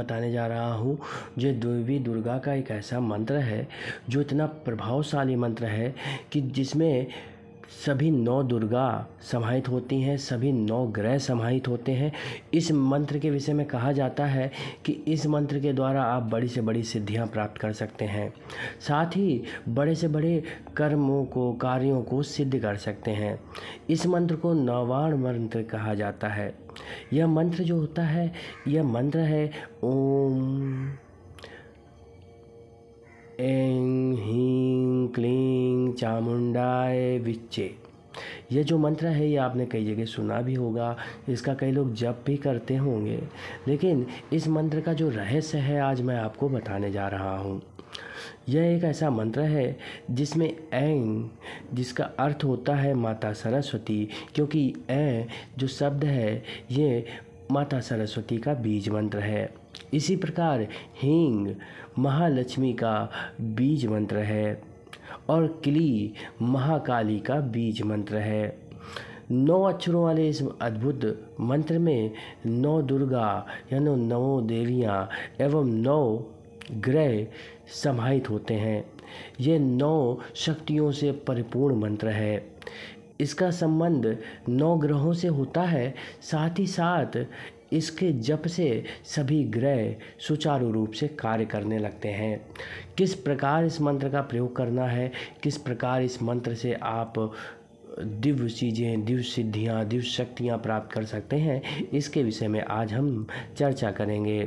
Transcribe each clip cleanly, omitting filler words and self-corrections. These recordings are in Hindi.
बताने जा रहा हूँ जो देवी दुर्गा का एक ऐसा मंत्र है जो इतना प्रभावशाली मंत्र है कि जिसमें सभी 9 दुर्गा समाहित होती हैं, सभी 9 ग्रह समाहित होते हैं। इस मंत्र के विषय में कहा जाता है कि इस मंत्र के द्वारा आप बड़ी से बड़ी सिद्धियां प्राप्त कर सकते हैं, साथ ही बड़े से बड़े कर्मों को, कार्यों को सिद्ध कर सकते हैं। इस मंत्र को नवाण मंत्र कहा जाता है। यह मंत्र जो होता है, यह मंत्र है ओम ऐं ह्रीं क्लीं चामुंडाय विच्चे। यह जो मंत्र है ये आपने कई जगह सुना भी होगा, इसका कई लोग जप भी करते होंगे, लेकिन इस मंत्र का जो रहस्य है आज मैं आपको बताने जा रहा हूँ। यह एक ऐसा मंत्र है जिसमें ऐं, जिसका अर्थ होता है माता सरस्वती, क्योंकि ऐं जो शब्द है ये माता सरस्वती का बीज मंत्र है। इसी प्रकार हींग महालक्ष्मी का बीज मंत्र है और क्ली महाकाली का बीज मंत्र है। 9 अक्षरों वाले इस अद्भुत मंत्र में 9 दुर्गा यानी 9 देवियाँ एवं 9 ग्रह समाहित होते हैं। ये 9 शक्तियों से परिपूर्ण मंत्र है। इसका संबंध 9 ग्रहों से होता है, साथ ही साथ इसके जप से सभी ग्रह सुचारू रूप से कार्य करने लगते हैं। किस प्रकार इस मंत्र का प्रयोग करना है, किस प्रकार इस मंत्र से आप दिव्य चीज़ें, दिव्य सिद्धियाँ, दिव्य शक्तियाँ प्राप्त कर सकते हैं, इसके विषय में आज हम चर्चा करेंगे।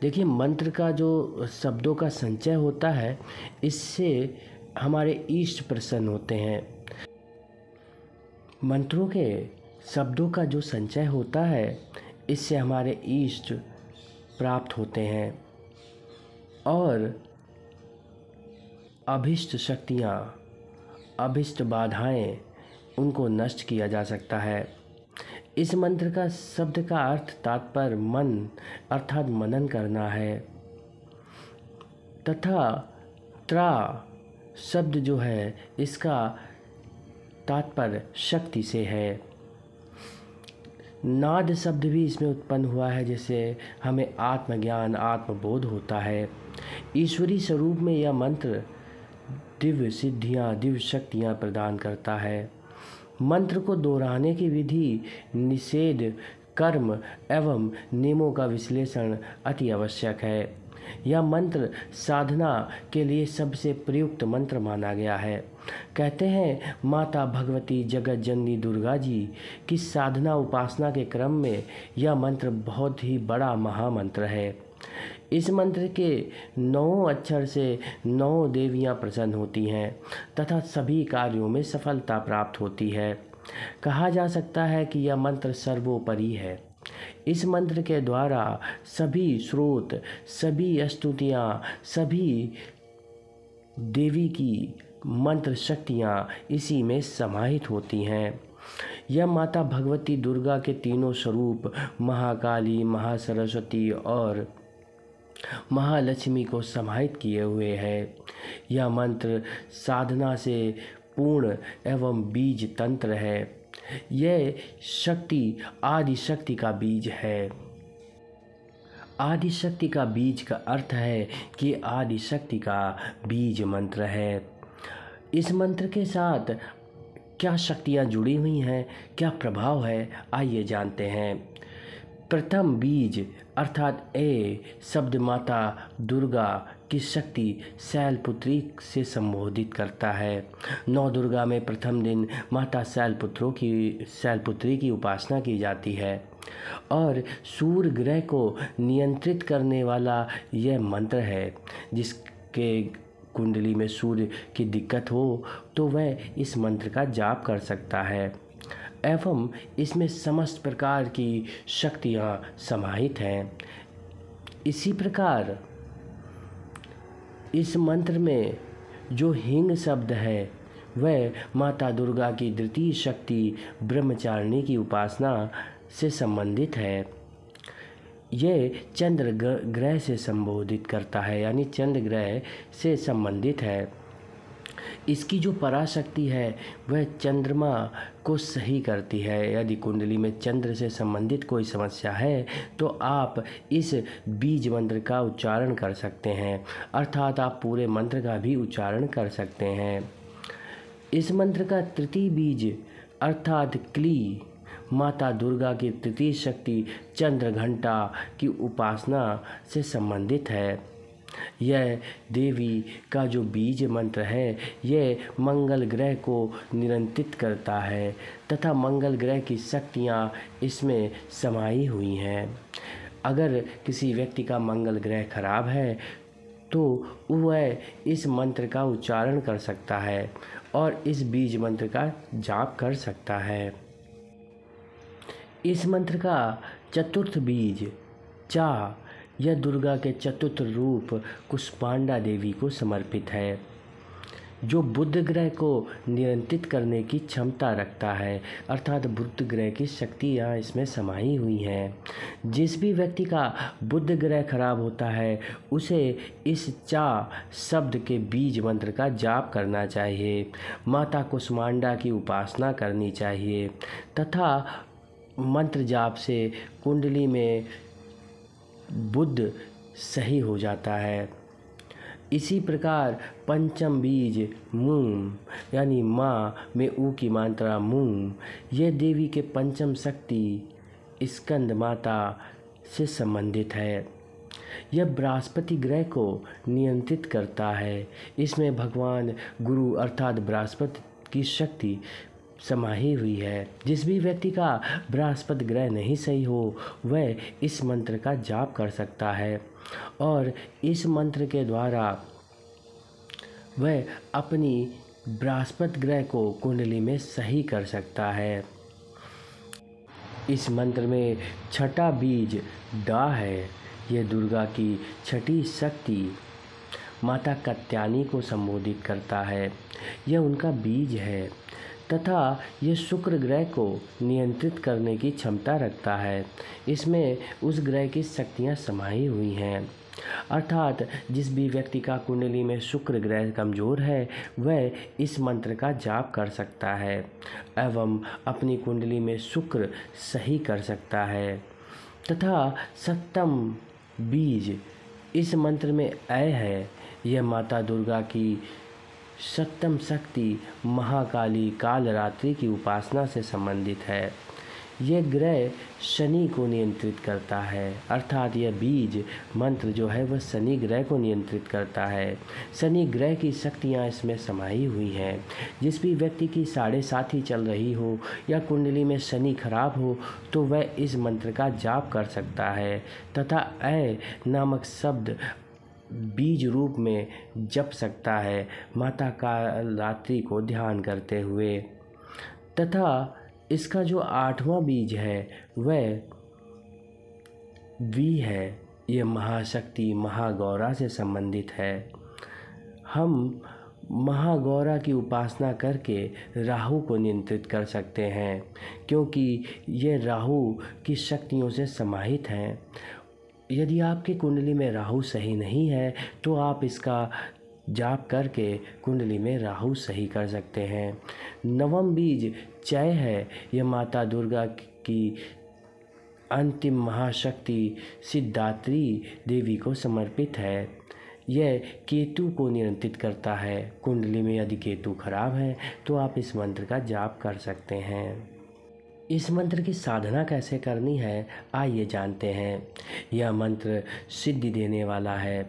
देखिए, मंत्र का जो शब्दों का संचय होता है, इससे हमारे इष्ट प्रसन्न होते हैं। मंत्रों के शब्दों का जो संचय होता है, इससे हमारे इष्ट प्राप्त होते हैं और अभिष्ट शक्तियाँ, अभिष्ट बाधाएं, उनको नष्ट किया जा सकता है। इस मंत्र का शब्द का अर्थ तात्पर्य मन अर्थात मनन करना है तथा त्रा शब्द जो है इसका तात्पर्य शक्ति से है। नाद शब्द भी इसमें उत्पन्न हुआ है, जैसे हमें आत्मज्ञान, आत्मबोध होता है। ईश्वरी स्वरूप में यह मंत्र दिव्य सिद्धियाँ, दिव्य शक्तियाँ प्रदान करता है। मंत्र को दोहराने की विधि, निषेध, कर्म एवं नियमों का विश्लेषण अति आवश्यक है। यह मंत्र साधना के लिए सबसे प्रयुक्त मंत्र माना गया है। कहते हैं माता भगवती जगत जननी दुर्गा जी की साधना उपासना के क्रम में यह मंत्र बहुत ही बड़ा महामंत्र है। इस मंत्र के 9 अक्षर से 9 देवियां प्रसन्न होती हैं तथा सभी कार्यों में सफलता प्राप्त होती है। कहा जा सकता है कि यह मंत्र सर्वोपरि है। इस मंत्र के द्वारा सभी स्रोत, सभी स्तुतियाँ, सभी देवी की मंत्र शक्तियाँ इसी में समाहित होती हैं। यह माता भगवती दुर्गा के तीनों स्वरूप महाकाली, महासरस्वती और महालक्ष्मी को समाहित किए हुए है। यह मंत्र साधना से पूर्ण एवं बीज तंत्र है। यह शक्ति आदि शक्ति का बीज है। आदि शक्ति का बीज का अर्थ है कि आदि शक्ति का बीज मंत्र है। इस मंत्र के साथ क्या शक्तियाँ जुड़ी हुई हैं, क्या प्रभाव है, आइए जानते हैं। प्रथम बीज अर्थात ए शब्द माता दुर्गा की शक्ति शैलपुत्री से संबोधित करता है। 9 दुर्गा में प्रथम दिन माता शैलपुत्री की उपासना की जाती है और सूर्य ग्रह को नियंत्रित करने वाला यह मंत्र है। जिसके कुंडली में सूर्य की दिक्कत हो तो वह इस मंत्र का जाप कर सकता है एवं इसमें समस्त प्रकार की शक्तियाँ समाहित हैं। इसी प्रकार इस मंत्र में जो हिंग शब्द है वह माता दुर्गा की द्वितीय शक्ति ब्रह्मचारिणी की उपासना से संबंधित है। यह चंद्र ग्रह से संबोधित करता है, यानी चंद्र ग्रह से संबंधित है। इसकी जो पराशक्ति है वह चंद्रमा को सही करती है। यदि कुंडली में चंद्र से संबंधित कोई समस्या है तो आप इस बीज मंत्र का उच्चारण कर सकते हैं, अर्थात आप पूरे मंत्र का भी उच्चारण कर सकते हैं। इस मंत्र का तृतीय बीज अर्थात क्ली माता दुर्गा की तृतीय शक्ति चंद्र घंटा की उपासना से संबंधित है। यह देवी का जो बीज मंत्र है यह मंगल ग्रह को नियंत्रित करता है तथा मंगल ग्रह की शक्तियाँ इसमें समाई हुई हैं। अगर किसी व्यक्ति का मंगल ग्रह खराब है तो वह इस मंत्र का उच्चारण कर सकता है और इस बीज मंत्र का जाप कर सकता है। इस मंत्र का चतुर्थ बीज चा यह दुर्गा के चतुर्थ रूप कुष्मांडा देवी को समर्पित है, जो बुध ग्रह को नियंत्रित करने की क्षमता रखता है, अर्थात बुध ग्रह की शक्तियाँ इसमें समाई हुई हैं। जिस भी व्यक्ति का बुध ग्रह खराब होता है उसे इस चा शब्द के बीज मंत्र का जाप करना चाहिए, माता कुष्मांडा की उपासना करनी चाहिए तथा मंत्र जाप से कुंडली में बुध सही हो जाता है। इसी प्रकार पंचम बीज मूम यानी माँ में ऊ की मात्रा मूम, यह देवी के पंचम शक्ति स्कंद माता से संबंधित है। यह बृहस्पति ग्रह को नियंत्रित करता है। इसमें भगवान गुरु अर्थात बृहस्पति की शक्ति समाई हुई है। जिस भी व्यक्ति का बृहस्पति ग्रह नहीं सही हो वह इस मंत्र का जाप कर सकता है और इस मंत्र के द्वारा वह अपनी बृहस्पति ग्रह को कुंडली में सही कर सकता है। इस मंत्र में छठा बीज डा है। यह दुर्गा की छठी शक्ति माता कात्यायनी को संबोधित करता है। यह उनका बीज है तथा यह शुक्र ग्रह को नियंत्रित करने की क्षमता रखता है। इसमें उस ग्रह की शक्तियाँ समाई हुई हैं, अर्थात जिस भी व्यक्ति का कुंडली में शुक्र ग्रह कमज़ोर है वह इस मंत्र का जाप कर सकता है एवं अपनी कुंडली में शुक्र सही कर सकता है। तथा सप्तम बीज इस मंत्र में अ है। यह माता दुर्गा की सप्तम शक्ति महाकाली कालरात्रि की उपासना से संबंधित है। यह ग्रह शनि को नियंत्रित करता है, अर्थात यह बीज मंत्र जो है वह शनि ग्रह को नियंत्रित करता है। शनि ग्रह की शक्तियाँ इसमें समाई हुई हैं। जिस भी व्यक्ति की 7.5 चल रही हो या कुंडली में शनि खराब हो तो वह इस मंत्र का जाप कर सकता है तथा अ नामक शब्द बीज रूप में जप सकता है माता कालरात्रि को ध्यान करते हुए। तथा इसका जो 8वां बीज है वह वी है। यह महाशक्ति महागौरा से संबंधित है। हम महागौरा की उपासना करके राहु को नियंत्रित कर सकते हैं क्योंकि ये राहु की शक्तियों से समाहित हैं। यदि आपकी कुंडली में राहु सही नहीं है तो आप इसका जाप करके कुंडली में राहु सही कर सकते हैं। 9वां बीज चय है। यह माता दुर्गा की अंतिम महाशक्ति सिद्धात्री देवी को समर्पित है। यह केतु को नियंत्रित करता है। कुंडली में यदि केतु खराब है तो आप इस मंत्र का जाप कर सकते हैं। इस मंत्र की साधना कैसे करनी है आइए जानते हैं। यह मंत्र सिद्धि देने वाला है।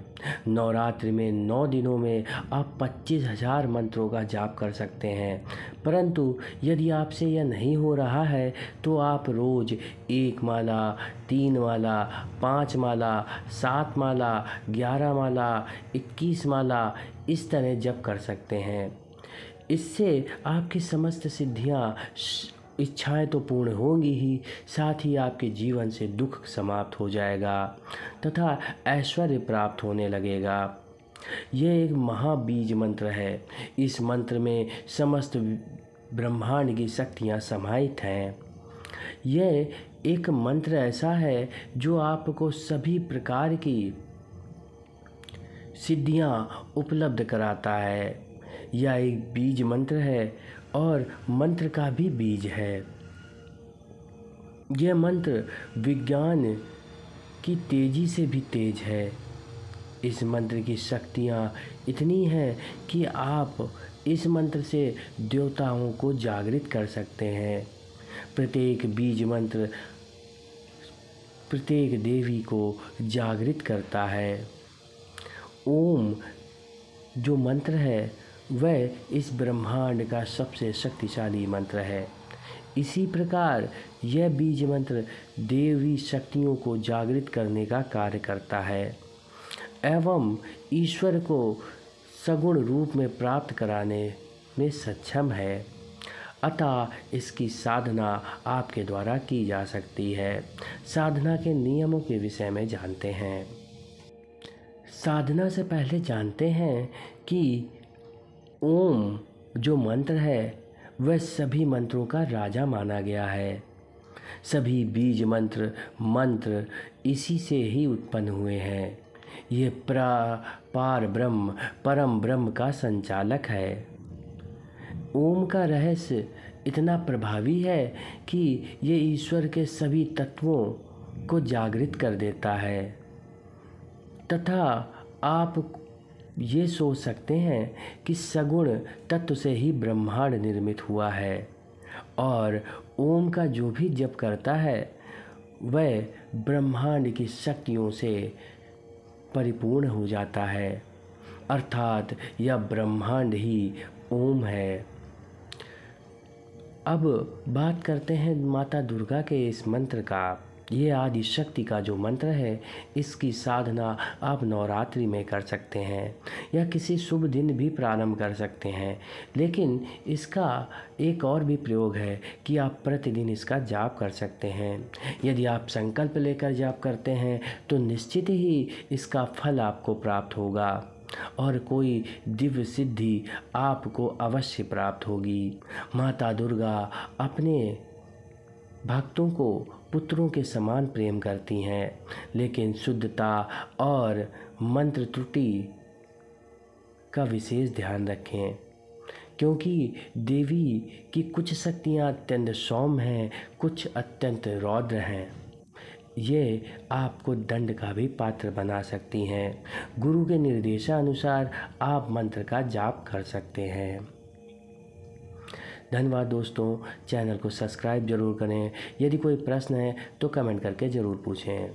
नवरात्रि में 9 दिनों में आप 25,000 मंत्रों का जाप कर सकते हैं, परंतु यदि आपसे यह नहीं हो रहा है तो आप रोज़ 1 माला, 3 माला, 5 माला, 7 माला, 11 माला, 21 माला इस तरह जप कर सकते हैं। इससे आपकी समस्त सिद्धियाँ इच्छाएं तो पूर्ण होंगी ही, साथ ही आपके जीवन से दुख समाप्त हो जाएगा तथा ऐश्वर्य प्राप्त होने लगेगा। यह एक महाबीज मंत्र है। इस मंत्र में समस्त ब्रह्मांड की शक्तियाँ समाहित हैं। यह एक मंत्र ऐसा है जो आपको सभी प्रकार की सिद्धियाँ उपलब्ध कराता है। यह एक बीज मंत्र है और मंत्र का भी बीज है। यह मंत्र विज्ञान की तेजी से भी तेज है। इस मंत्र की शक्तियाँ इतनी हैं कि आप इस मंत्र से देवताओं को जागृत कर सकते हैं। प्रत्येक बीज मंत्र प्रत्येक देवी को जागृत करता है। ओम जो मंत्र है वह इस ब्रह्मांड का सबसे शक्तिशाली मंत्र है। इसी प्रकार यह बीज मंत्र देवी शक्तियों को जागृत करने का कार्य करता है एवं ईश्वर को सगुण रूप में प्राप्त कराने में सक्षम है। अतः इसकी साधना आपके द्वारा की जा सकती है। साधना के नियमों के विषय में जानते हैं। साधना से पहले जानते हैं कि ओम जो मंत्र है वह सभी मंत्रों का राजा माना गया है। सभी बीज मंत्र इसी से ही उत्पन्न हुए हैं। ये पार ब्रह्म परम ब्रह्म का संचालक है। ओम का रहस्य इतना प्रभावी है कि ये ईश्वर के सभी तत्वों को जागृत कर देता है तथा आप ये सोच सकते हैं कि सगुण तत्व से ही ब्रह्मांड निर्मित हुआ है और ओम का जो भी जप करता है वह ब्रह्मांड की शक्तियों से परिपूर्ण हो जाता है। अर्थात यह ब्रह्मांड ही ओम है। अब बात करते हैं माता दुर्गा के इस मंत्र का। ये आदि शक्ति का जो मंत्र है इसकी साधना आप नवरात्रि में कर सकते हैं या किसी शुभ दिन भी प्रारंभ कर सकते हैं। लेकिन इसका एक और भी प्रयोग है कि आप प्रतिदिन इसका जाप कर सकते हैं। यदि आप संकल्प लेकर जाप करते हैं तो निश्चित ही इसका फल आपको प्राप्त होगा और कोई दिव्य सिद्धि आपको अवश्य प्राप्त होगी। माता दुर्गा अपने भक्तों को पुत्रों के समान प्रेम करती हैं, लेकिन शुद्धता और मंत्र त्रुटि का विशेष ध्यान रखें, क्योंकि देवी की कुछ शक्तियाँ अत्यंत सौम्य हैं, कुछ अत्यंत रौद्र हैं। ये आपको दंड का भी पात्र बना सकती हैं। गुरु के निर्देशानुसार आप मंत्र का जाप कर सकते हैं। धन्यवाद दोस्तों, चैनल को सब्सक्राइब जरूर करें। यदि कोई प्रश्न है तो कमेंट करके ज़रूर पूछें।